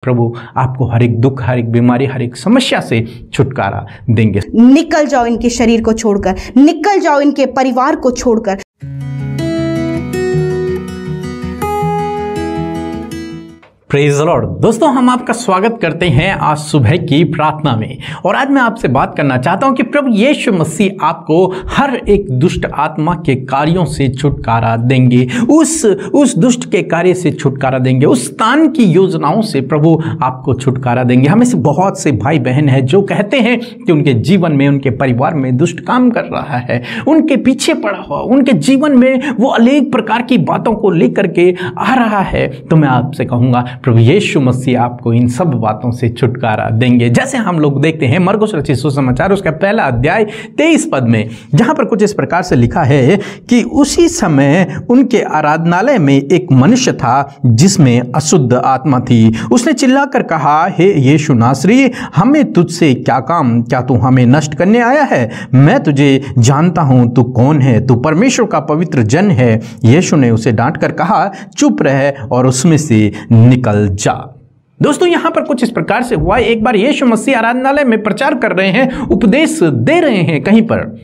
प्रभु आपको हर एक दुख, हर एक बीमारी, हर एक समस्या से छुटकारा देंगे। निकल जाओ इनके शरीर को छोड़कर, निकल जाओ इनके परिवार को छोड़कर। Praise the Lord. दोस्तों, हम आपका स्वागत करते हैं आज सुबह की प्रार्थना में। और आज मैं आपसे बात करना चाहता हूं कि प्रभु यीशु मसीह आपको हर एक दुष्ट आत्मा के कार्यों से छुटकारा देंगे, उस दुष्ट के कार्य से छुटकारा देंगे, उस तान की योजनाओं से प्रभु आपको छुटकारा देंगे। हमें से बहुत से भाई बहन हैं जो कहते हैं कि उनके जीवन में, उनके परिवार में दुष्ट काम कर रहा है, उनके पीछे पड़ा हुआ, उनके जीवन में वो अनेक प्रकार की बातों को लेकर के आ रहा है। तो मैं आपसे कहूंगा प्रभु यीशु मसीह आपको इन सब बातों से छुटकारा देंगे। जैसे हम लोग देखते हैं मरकुस रचित सुसमाचार उसका पहला अध्याय 23 पद में, जहां पर कुछ इस प्रकार से लिखा है कि उसी समय उनके आराधनालय में एक मनुष्य था जिसमें अशुद्ध आत्मा थी। उसने चिल्लाकर कहा, हे यीशु नासरी, हमें तुझसे क्या काम? क्या तू हमें नष्ट करने आया है? मैं तुझे जानता हूं, तू कौन है, तू परमेश्वर का पवित्र जन है। यीशु ने उसे डांटकर कहा, चुप रह और उसमें से निकल जा। दोस्तों, यहां पर कुछ इस प्रकार से हुआ। एक बार यीशु मसीह आराधनालय में प्रचार कर रहे हैं, उपदेश दे रहे हैं, कहीं पर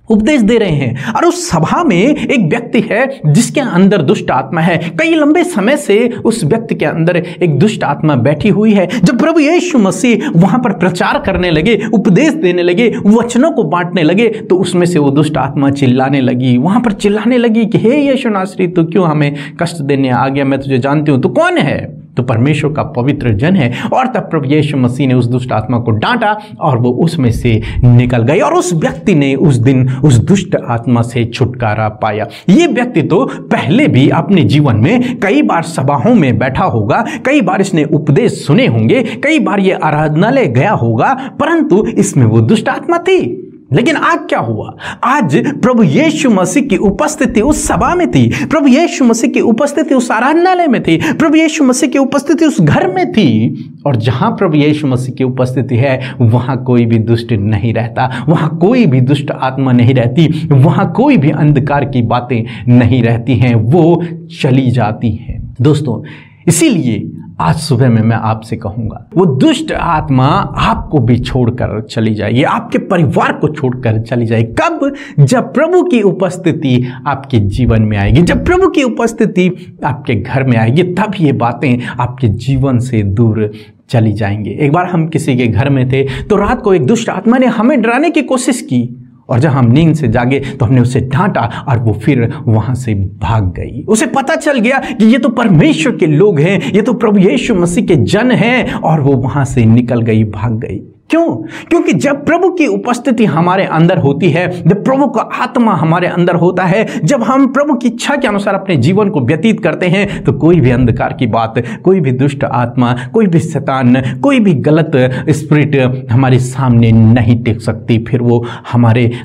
उपदेश दे रहे हैं, और उस सभा में एक व्यक्ति है जिसके अंदर दुष्ट आत्मा है। कई लंबे समय से उस व्यक्ति के अंदर एक दुष्ट आत्मा बैठी हुई है। जब प्रभु यीशु मसीह वहां पर प्रचार करने लगे, उपदेश देने लगे, वचनों को बांटने लगे, तो उसमें से वो दुष्ट आत्मा चिल्लाने लगी, वहां पर चिल्लाने लगी कि हे यीशु नासरी, तू क्यों हमें कष्ट देने आ गया? मैं तुझे जानती हूं, तू कौन है? तो परमेश्वर का पवित्र जन है। और तब प्रभु यीशु मसीह ने उस दुष्ट आत्मा को डांटा और वो उसमें से निकल गई, और उस व्यक्ति ने उस दिन उस दुष्ट आत्मा से छुटकारा पाया। ये व्यक्ति तो पहले भी अपने जीवन में कई बार सभाओं में बैठा होगा, कई बार इसने उपदेश सुने होंगे, कई बार ये आराधनालय गया होगा, परंतु इसमें वो दुष्ट आत्मा थी। लेकिन आज क्या हुआ? आज प्रभु यीशु मसीह की उपस्थिति उस सभा में थी, प्रभु यीशु मसीह की उपस्थिति उस आराधनालय में थी, प्रभु यीशु मसीह की उपस्थिति उस घर में थी। और जहां प्रभु यीशु मसीह की उपस्थिति है, वहां कोई भी दुष्ट नहीं रहता, वहां कोई भी दुष्ट आत्मा नहीं रहती, वहां कोई भी अंधकार की बातें नहीं रहती हैं, वो चली जाती हैं। दोस्तों, इसीलिए आज सुबह में मैं आपसे कहूंगा, वो दुष्ट आत्मा आपको भी छोड़कर चली जाएगी, आपके परिवार को छोड़कर चली जाएगी। कब? जब प्रभु की उपस्थिति आपके जीवन में आएगी, जब प्रभु की उपस्थिति आपके घर में आएगी, तब ये बातें आपके जीवन से दूर चली जाएंगी। एक बार हम किसी के घर में थे, तो रात को एक दुष्ट आत्मा ने हमें डराने की कोशिश की, और जब हम नींद से जागे तो हमने उसे डांटा और वो फिर वहां से भाग गई। उसे पता चल गया कि ये तो परमेश्वर के लोग हैं, ये तो प्रभु यीशु मसीह के जन हैं, और वो वहां से निकल गई, भाग गई। क्यों? क्योंकि जब प्रभु की उपस्थिति हमारे अंदर होती है, जब प्रभु का आत्मा हमारे अंदर होता है, जब हम प्रभु की इच्छा के अनुसार अपने जीवन को व्यतीत करते हैं, तो कोई भी अंधकार की बात, कोई भी दुष्ट आत्मा, कोई भी शैतान, कोई भी गलत स्पिरिट हमारे सामने नहीं टिक सकती। फिर वो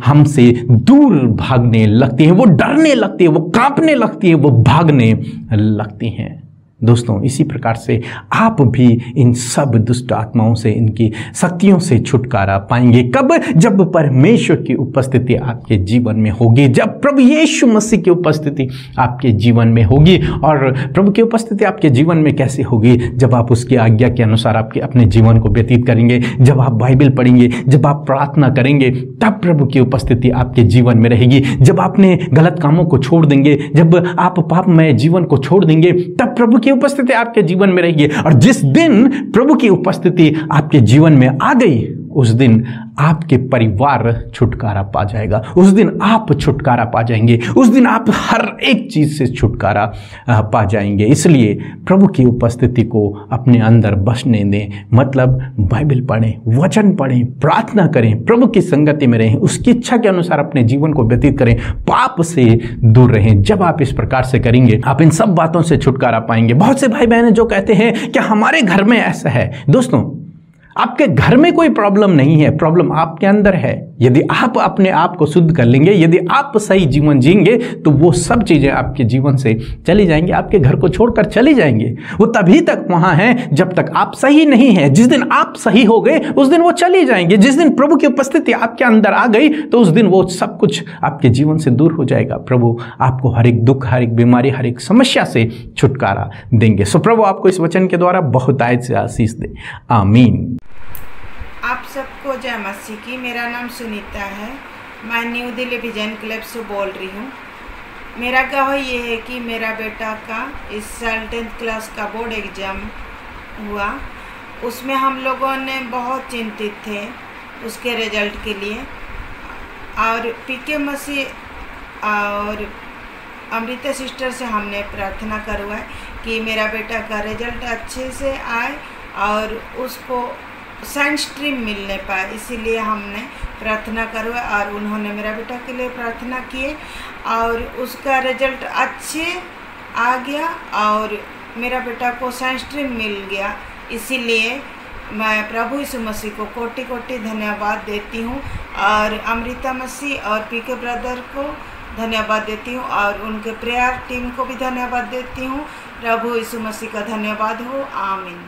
हमसे दूर भागने लगती है, वो डरने लगती है, वो कांपने लगती है, वो भागने लगती हैं। दोस्तों, इसी प्रकार से आप भी इन सब दुष्ट आत्माओं से, इनकी शक्तियों से छुटकारा पाएंगे। कब? जब परमेश्वर की उपस्थिति आपके जीवन में होगी, जब प्रभु यीशु मसीह की उपस्थिति आपके जीवन में होगी। और प्रभु की उपस्थिति आपके जीवन में कैसे होगी? जब आप उसकी आज्ञा के अनुसार आपके अपने जीवन को व्यतीत करेंगे, जब आप बाइबल पढ़ेंगे, जब आप प्रार्थना करेंगे, तब प्रभु की उपस्थिति आपके जीवन में रहेगी। जब आपने गलत कामों को छोड़ देंगे, जब आप पापमय जीवन को छोड़ देंगे, तब प्रभु की उपस्थिति आपके जीवन में रहेगी। और जिस दिन प्रभु की उपस्थिति आपके जीवन में आ गई, उस दिन आपके परिवार छुटकारा पा जाएगा, उस दिन आप छुटकारा पा जाएंगे, उस दिन आप हर एक चीज से छुटकारा पा जाएंगे। इसलिए प्रभु की उपस्थिति को अपने अंदर बसने दें। मतलब बाइबल पढ़ें, वचन पढ़ें, प्रार्थना करें, प्रभु की संगति में रहें, उसकी इच्छा के अनुसार अपने जीवन को व्यतीत करें, पाप से दूर रहें। जब आप इस प्रकार से करेंगे, आप इन सब बातों से छुटकारा पाएंगे। बहुत से भाई बहन जो कहते हैं कि हमारे घर में ऐसा है, दोस्तों, आपके घर में कोई प्रॉब्लम नहीं है, प्रॉब्लम आपके अंदर है। यदि आप अपने आप को शुद्ध कर लेंगे, यदि आप सही जीवन जिएंगे, तो वो सब चीज़ें आपके जीवन से चली जाएंगी, आपके घर को छोड़कर चली जाएंगी। वो तभी तक वहाँ हैं जब तक आप सही नहीं हैं। जिस दिन आप सही हो गए उस दिन वो चली जाएंगे। जिस दिन प्रभु की उपस्थिति आपके अंदर आ गई तो उस दिन वो सब कुछ आपके जीवन से दूर हो जाएगा। प्रभु आपको हर एक दुख, हर एक बीमारी, हर एक समस्या से छुटकारा देंगे। सो प्रभु आपको इस वचन के द्वारा बहुतायत से आशीष दे। आमीन। आप सबको जय मसीह की। मेरा नाम सुनीता है। मैं न्यू दिल्ली विजन क्लब से बोल रही हूँ। मेरा गवाह ये है कि मेरा बेटा का इस साल 10th क्लास का बोर्ड एग्ज़ाम हुआ। उसमें हम लोगों ने बहुत चिंतित थे उसके रिजल्ट के लिए, और पीके मसीह और अमृता सिस्टर से हमने प्रार्थना करवाई कि मेरा बेटा का रिजल्ट अच्छे से आए और उसको साइंस स्ट्रीम मिलने पाए। इसीलिए हमने प्रार्थना करवाई और उन्होंने मेरा बेटा के लिए प्रार्थना किए और उसका रिजल्ट अच्छे आ गया और मेरा बेटा को साइंस स्ट्रीम मिल गया। इसीलिए मैं प्रभु यीशु मसीह को कोटि कोटि धन्यवाद देती हूँ और अमृता मसीह और पीके ब्रदर को धन्यवाद देती हूँ और उनके प्रेयर टीम को भी धन्यवाद देती हूँ। प्रभु यीशु मसीह का धन्यवाद हो। आमीन।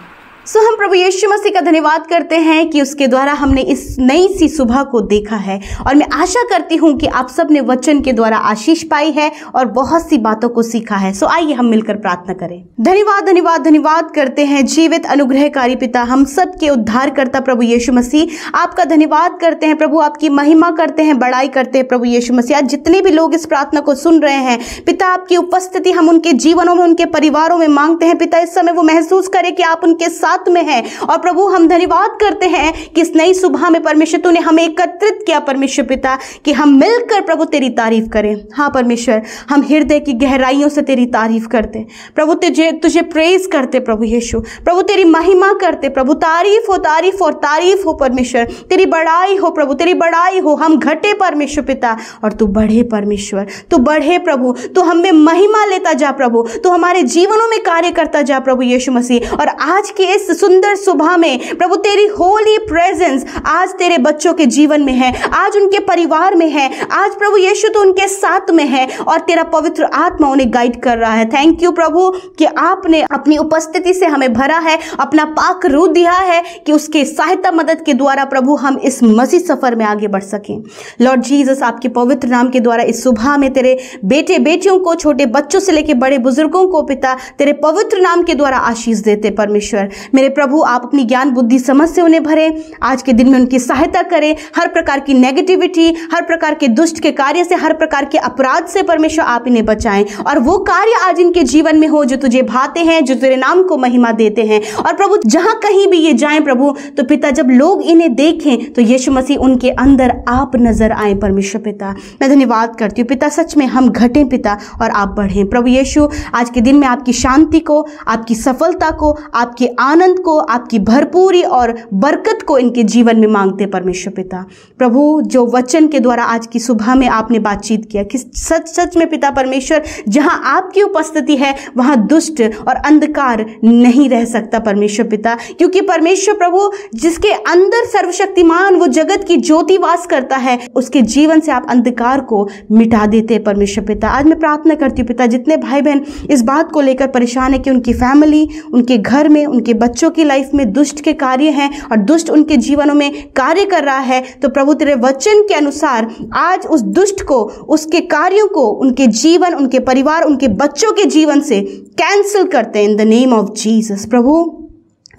सो हम प्रभु यीशु मसीह का धन्यवाद करते हैं कि उसके द्वारा हमने इस नई सी सुबह को देखा है, और मैं आशा करती हूं कि आप सब ने वचन के द्वारा आशीष पाई है और बहुत सी बातों को सीखा है। सो आइए हम मिलकर प्रार्थना करें। धन्यवाद धन्यवाद धन्यवाद करते हैं जीवित अनुग्रहकारी पिता, हम सब के उद्धार करता प्रभु यीशु मसीह, आपका धन्यवाद करते हैं प्रभु, आपकी महिमा करते हैं, बड़ाई करते हैं प्रभु यीशु मसीह। आज जितने भी लोग इस प्रार्थना को सुन रहे हैं पिता, आपकी उपस्थिति हम उनके जीवनों में, उनके परिवारों में मांगते हैं पिता। इस समय वो महसूस करें कि आप उनके साथ में है, और प्रभु हम धन्यवाद करते हैं कि इस नई सुबह में परमेश्वर तूने हमें एकत्रित किया परमेश्वर पिता, कि हम मिलकर प्रभु तेरी तारीफ करें। हाँ परमेश्वर, हम हृदय की गहराइयों से तेरी तारीफ करते प्रभु, तुझे प्रेज करते प्रभु यीशु, प्रभु तेरी महिमा करते प्रभु। तारीफ हो, तारीफ और तारीफ हो परमेश्वर, तेरी बड़ाई हो प्रभु, तेरी बड़ाई हो। हम घटे परमेश्वर पिता और तू बढ़े परमेश्वर, तू बढ़े प्रभु, तू हमें महिमा लेता जा प्रभु, तू हमारे जीवनों में कार्य करता जा प्रभु यीशु मसीह। और आज के इस सुंदर सुबह में प्रभु तेरी होली प्रेजेंस आज तेरे बच्चों के जीवन में है, आज उनके परिवार में है, आज प्रभु यीशु तो उनके साथ में है और तेरा पवित्र आत्मा उन्हें गाइड कर रहा है। थैंक यू प्रभु कि आपने अपनी उपस्थिति से हमें भरा है, अपना पाक रूह दिया है कि उसके सहायता मदद के द्वारा प्रभु हम इस मसीह सफर में आगे बढ़ सकें। लॉर्ड जीसस, आपके पवित्र नाम के द्वारा इस सुबह में तेरे बेटे बेटियों को, छोटे बच्चों से लेकर बड़े बुजुर्गों को पिता तेरे पवित्र नाम के द्वारा आशीष देते परमेश्वर। मेरे प्रभु आप अपनी ज्ञान बुद्धि समझ से उन्हें भरे, आज के दिन में उनकी सहायता करें, हर प्रकार की नेगेटिविटी, हर प्रकार के दुष्ट के कार्य से, हर प्रकार के अपराध से परमेश्वर आप इन्हें बचाएं, और वो कार्य आज इनके जीवन में हो जो तुझे भाते हैं, जो तेरे नाम को महिमा देते हैं। और प्रभु जहां कहीं भी ये जाएं प्रभु, तो पिता जब लोग इन्हें देखें तो यीशु मसीह उनके अंदर आप नजर आए परमेश्वर पिता। मैं धन्यवाद करती हूँ पिता, सच में हम घटें पिता और आप बढ़ें प्रभु यीशु। आज के दिन में आपकी शांति को, आपकी सफलता को, आपके आनंद को, आपकी भरपूरी और बरकत को इनके जीवन में मांगते परमेश्वर पिता। प्रभु जो वचन के द्वारा आज की सुबह में आपने बातचीत किया कि सच सच में पिता परमेश्वर, जहां आपकी उपस्थिति है वहां दुष्ट और अंधकार नहीं रह सकता परमेश्वर पिता, क्योंकि परमेश्वर प्रभु जिसके अंदर सर्वशक्तिमान वो जगत की ज्योति वास करता है, उसके जीवन से आप अंधकार को मिटा देते परमेश्वर पिता। आज मैं प्रार्थना करती हूँ पिता, जितने भाई बहन इस बात को लेकर परेशान है कि उनकी फैमिली, उनके घर में, उनके बच्चों की लाइफ में दुष्ट के कार्य हैं और दुष्ट उनके जीवनों में कार्य कर रहा है, तो प्रभु तेरे वचन के अनुसार आज उस दुष्ट को, उसके कार्यों को उनके जीवन, उनके परिवार, उनके बच्चों के जीवन से कैंसिल करते हैं in the name of Jesus. प्रभु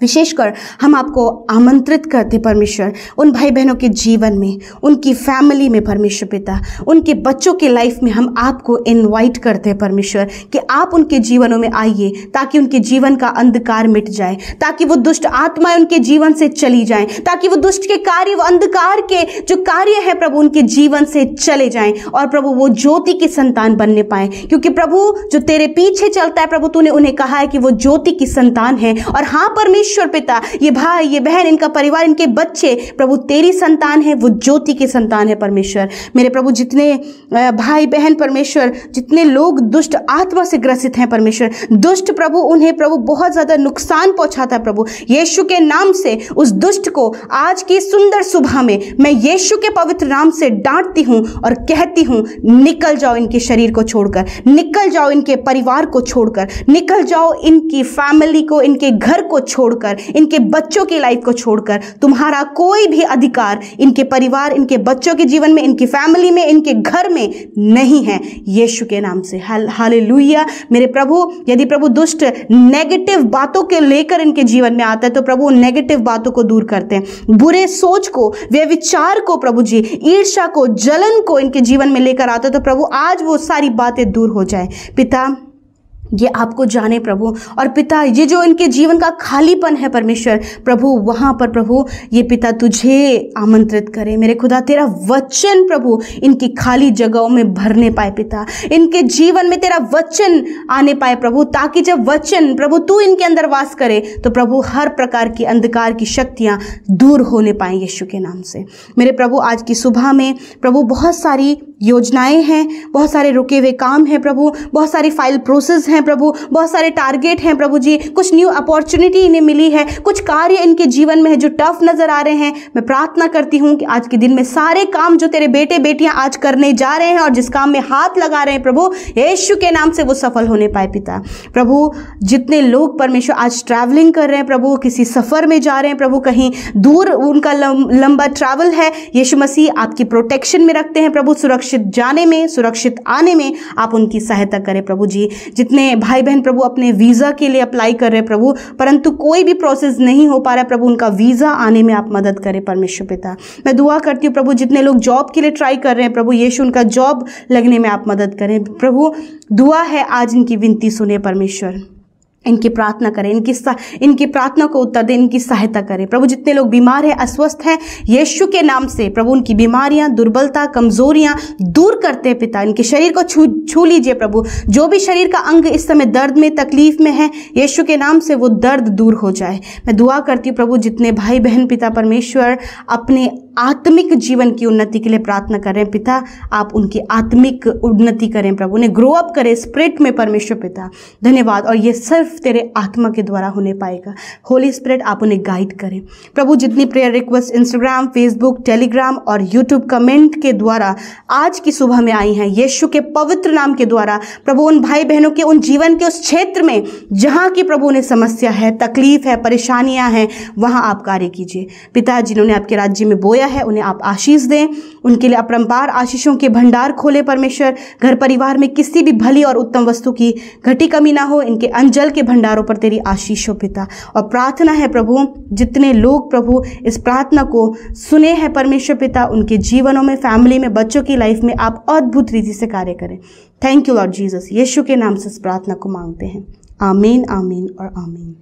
विशेषकर हम आपको आमंत्रित करते परमेश्वर उन भाई बहनों के जीवन में, उनकी फैमिली में परमेश्वर पिता, उनके बच्चों के लाइफ में हम आपको इनवाइट करते हैं परमेश्वर कि आप उनके जीवनों में आइए, ताकि उनके जीवन का अंधकार मिट जाए, ताकि वो दुष्ट आत्माएं उनके जीवन से चली जाएं, ताकि वो दुष्ट के कार्य, वो अंधकार के जो कार्य है प्रभु उनके जीवन से चले जाएं, और प्रभु वो ज्योति की संतान बनने पाए, क्योंकि प्रभु जो तेरे पीछे चलता है प्रभु, तूने उन्हें कहा है कि वो ज्योति की संतान है। और हाँ परमेश्वर, परमेश्वर पिता, ये भाई, ये बहन, इनका परिवार, इनके बच्चे प्रभु तेरी संतान है, वो ज्योति की संतान है परमेश्वर। मेरे प्रभु जितने भाई बहन परमेश्वर, जितने लोग दुष्ट आत्मा से ग्रसित हैं परमेश्वर, दुष्ट प्रभु उन्हें प्रभु बहुत ज्यादा नुकसान पहुंचाता है प्रभु, यीशु के नाम से उस दुष्ट को आज की सुंदर सुबह में मैं यीशु के पवित्र नाम से डांटती हूं और कहती हूं, निकल जाओ इनके शरीर को छोड़कर, निकल जाओ इनके परिवार को छोड़कर, निकल जाओ इनकी फैमिली को, इनके घर को छोड़कर, इनके बच्चों की लाइफ को छोड़कर। तुम्हारा कोई भी अधिकार इनके परिवार, इनके बच्चों के जीवन में, इनकी फैमिली में, इनके घर में नहीं है, यीशु के नाम से। हालेलुया। मेरे प्रभु, यदि प्रभु दुष्ट नेगेटिव बातों के लेकर इनके जीवन में आता है तो प्रभु नेगेटिव बातों को दूर करते हैं, बुरे सोच को, वे विचार को प्रभु जी, ईर्ष्या को, जलन को इनके जीवन में लेकर आता है तो प्रभु आज वो सारी बातें दूर हो जाए पिता। ये आपको जाने प्रभु, और पिता ये जो इनके जीवन का खालीपन है परमेश्वर प्रभु, वहां पर प्रभु ये पिता तुझे आमंत्रित करे मेरे खुदा, तेरा वचन प्रभु इनकी खाली जगहों में भरने पाए पिता, इनके जीवन में तेरा वचन आने पाए प्रभु, ताकि जब वचन प्रभु तू इनके अंदर वास करे तो प्रभु हर प्रकार की अंधकार की शक्तियां दूर होने पाए यीशु के नाम से। मेरे प्रभु आज की सुबह में प्रभु बहुत सारी योजनाएं हैं, बहुत सारे रुके हुए काम हैं प्रभु, बहुत सारी फाइल प्रोसेस हैं प्रभु, बहुत सारे टारगेट हैं प्रभु जी, कुछ न्यू अपॉर्चुनिटी इन्हें मिली है, कुछ कार्य इनके जीवन में है जो टफ नजर आ रहे हैं। मैं प्रार्थना करती हूं कि आज के दिन में सारे काम जो तेरे बेटे बेटियां आज करने जा रहे हैं और जिस काम में हाथ लगा रहे हैं प्रभु, यीशु के नाम से वो सफल होने पाए पिता। प्रभु जितने लोग परमेश्वर आज ट्रैवलिंग कर रहे हैं प्रभु, किसी सफर में जा रहे हैं प्रभु, कहीं दूर उनका लंबा ट्रैवल है, यीशु मसीह आपकी प्रोटेक्शन में रखते हैं प्रभु, सुरक्षित जाने में, सुरक्षित आने में आप उनकी सहायता करें प्रभु जी। जितने भाई बहन प्रभु अपने वीजा के लिए अप्लाई कर रहे हैं प्रभु, परंतु कोई भी प्रोसेस नहीं हो पा रहा है प्रभु, उनका वीजा आने में आप मदद करें परमेश्वर पिता। मैं दुआ करती हूँ प्रभु जितने लोग जॉब के लिए ट्राई कर रहे हैं प्रभु, यीशु उनका जॉब लगने में आप मदद करें प्रभु। दुआ है आज इनकी विनती सुने परमेश्वर, इनकी प्रार्थना करें, इनकी प्रार्थना को उत्तर दें, इनकी सहायता करें प्रभु। जितने लोग बीमार हैं, अस्वस्थ हैं, यीशु के नाम से प्रभु उनकी बीमारियां, दुर्बलता, कमजोरियां दूर करते हैं पिता, इनके शरीर को छू लीजिए प्रभु। जो भी शरीर का अंग इस समय दर्द में, तकलीफ में है, यीशु के नाम से वो दर्द दूर हो जाए। मैं दुआ करती हूँ प्रभु जितने भाई बहन पिता परमेश्वर अपने आत्मिक जीवन की उन्नति के लिए प्रार्थना कर रहे हैं पिता, आप उनकी आत्मिक उन्नति करें प्रभु, उन्हें ग्रो अप करें स्पिरिट में परमेश्वर पिता। धन्यवाद, और ये सिर्फ तेरे आत्मा के द्वारा होने पाएगा। होली स्पिरिट आप उन्हें गाइड करें प्रभु। जितनी prayer request Instagram, Facebook, Telegram और यूट्यूब कमेंट के द्वारा आज की सुबह में आई हैं, यीशु के पवित्र नाम के द्वारा प्रभु उन भाई बहनों के, उन जीवन के उस क्षेत्र में जहाँ की प्रभु उन्हें समस्या है, तकलीफ है, परेशानियां हैं, वहाँ आप कार्य कीजिए पिता। जिन्होंने आपके राज्य में बोया है उन्हें आप आशीष दें, उनके लिए अपरंपार आशीषों के भंडार खोले परमेश्वर। घर परिवार में किसी भी भली और उत्तम वस्तु की घटी कमी ना हो, इनके अंजल के भंडारों पर तेरी आशीष हो पिता। और प्रार्थना है प्रभु जितने लोग प्रभु इस प्रार्थना को सुने हैं परमेश्वर पिता, उनके जीवनों में, फैमिली में, बच्चों की लाइफ में आप अद्भुत रीति से कार्य करें। थैंक यू लॉर्ड जीसस, यीशु के नाम से इस प्रार्थना को मांगते हैं, आमीन, आमीन और आमीन।